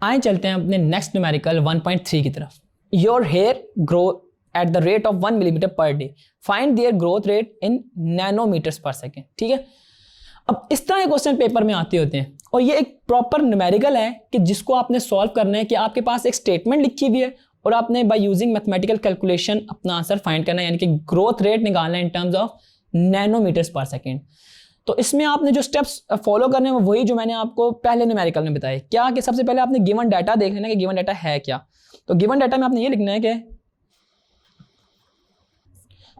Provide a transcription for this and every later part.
आए चलते हैं अपने नेक्स्ट न्यूमेरिकल 1.3 की तरफ। Your hair grow at the rate of 1 millimetre per day, find their growth rate in nanometres per second. ठीक है, अब इस तरह के क्वेश्चन पेपर में आते होते हैं और ये एक प्रॉपर न्यूमेरिकल है कि जिसको आपने सॉल्व करना है कि आपके पास एक स्टेटमेंट लिखी हुई है और आपने बाय यूजिंग मैथमेटिकल कैलकुलेशन अपना आंसर फाइंड करना है, यानी कि ग्रोथ रेट निकालना है in terms of nanometres per second. तो इसमें आपने जो स्टेप्स फॉलो करने हैं वही जो मैंने आपको पहले न्यूमेरिकल में बताया। क्या कि सबसे पहले आपने गिवन डाटा देख लेना कि गिवन डाटा है क्या। तो गिवन डाटा में आपने ये लिखना है कि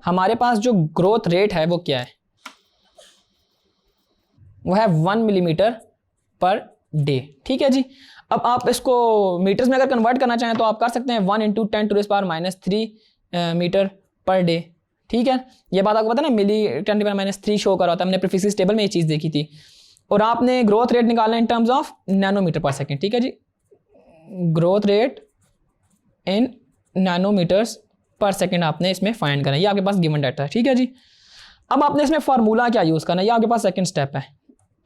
हमारे पास जो ग्रोथ रेट है वो क्या है, वो है 1 मिलीमीटर पर डे। ठीक है जी, अब आप इसको मीटर्स में अगर कन्वर्ट करना चाहें तो आप कर सकते हैं 1 × 10⁻³ मीटर पर डे। ठीक है, ये बात आपको पता ना, मिली 10⁻³ शो कर रहा था, हमने प्रीफिक्स टेबल में ये चीज़ देखी थी। और आपने ग्रोथ रेट निकालना इन टर्म्स ऑफ नैनोमीटर पर सेकेंड। ठीक है जी, growth rate in nanometres per second आपने इसमें फाइंड करना है। ये आपके पास गिवन डाटा है। ठीक है जी, अब आपने इसमें फार्मूला क्या यूज़ करना है, ये आपके पास सेकेंड स्टेप है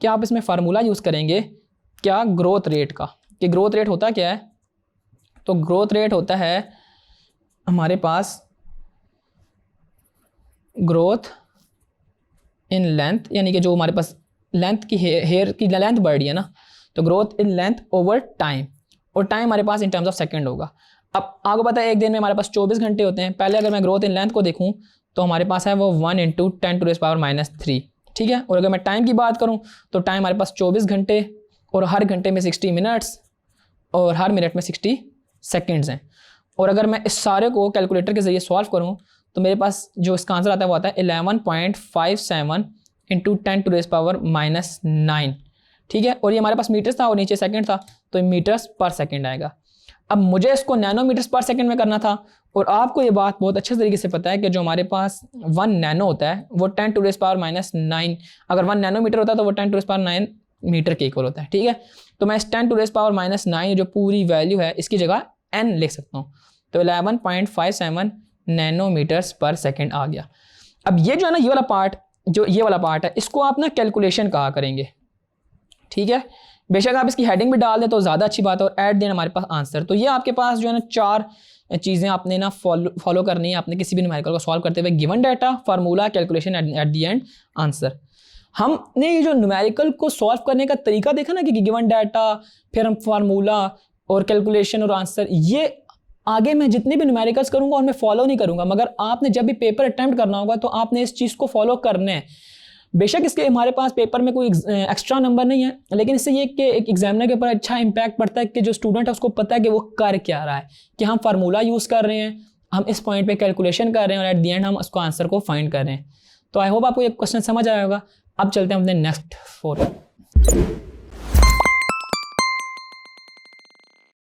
कि आप इसमें फार्मूला यूज़ करेंगे क्या, ग्रोथ रेट का। कि ग्रोथ रेट होता क्या है, तो ग्रोथ रेट होता है हमारे पास ग्रोथ इन लेंथ, यानी कि जो हमारे पास लेंथ की हेयर की लेंथ बढ़ रही है ना, तो growth in length over time, और टाइम हमारे पास इन टर्म्स ऑफ सेकंड होगा। अब आपको पता है एक दिन में हमारे पास 24 घंटे होते हैं। पहले अगर मैं ग्रोथ इन लेंथ को देखूं तो हमारे पास है वो 1 × 10⁻³ ठीक है, और अगर मैं टाइम की बात करूं तो टाइम हमारे पास 24 घंटे और हर घंटे में 60 मिनट्स और हर मिनट में 60 सेकेंड्स हैं। और अगर मैं इस सारे को कैलकुलेटर के ज़रिए सॉल्व करूं तो मेरे पास जो इसका आंसर आता है वो आता है 11.57 × 10⁻⁹। ठीक है, और ये हमारे पास मीटर्स था और नीचे सेकंड था, तो मीटर्स पर सेकंड आएगा। अब मुझे इसको नैनोमीटर्स पर सेकंड में करना था, और आपको ये बात बहुत अच्छे तरीके से पता है कि जो हमारे पास 1 नैनो होता है वो 10⁻⁹, अगर 1 नैनोमीटर होता है तो वो 10⁻⁹ मीटर के इक्वल होता है। ठीक है, तो मैं इस 10⁻⁹ जो पूरी वैल्यू है इसकी जगह n लिख सकता हूँ, तो 11.57 नैनोमीटर्स पर सेकेंड आ गया। अब ये जो है ना, ये वाला पार्ट है, इसको आप ना कैलकुलेशन कहा करेंगे। ठीक है, बेशक आप इसकी हेडिंग भी डाल दें तो ज़्यादा अच्छी बात है, और ऐड दें हमारे पास आंसर। तो ये आपके पास जो है ना 4 चीज़ें आपने ना फॉलो करनी है आपने किसी भी न्यूमेरिकल को सॉल्व करते हुए। Given data, formula, calculation, at the end answer. हमने ये जो न्यूमेरिकल को सॉल्व करने का तरीका देखा ना कि गिवन डाटा, फिर हम फार्मूला और कैलकुलेशन और आंसर, ये आगे मैं जितने भी न्यूमेरिकल्स करूँगा उनमें फॉलो नहीं करूँगा, मगर आपने जब भी पेपर अटैम्प्ट करना होगा तो आपने इस चीज़ को फॉलो करना है। बेशक इसके हमारे पास पेपर में कोई एक्स्ट्रा नंबर नहीं है, लेकिन इससे ये कि एक एग्जामिनर के ऊपर अच्छा इंपैक्ट पड़ता है कि जो स्टूडेंट है उसको पता है कि वो कर क्या रहा है, कि हम फार्मूला यूज़ कर रहे हैं, हम इस पॉइंट पे कैलकुलेशन कर रहे हैं और एट द एंड हम उसको आंसर को फाइंड कर रहे हैं। तो आई होप आपको ये क्वेश्चन समझ आया होगा। अब चलते हैं अपने नेक्स्ट 4।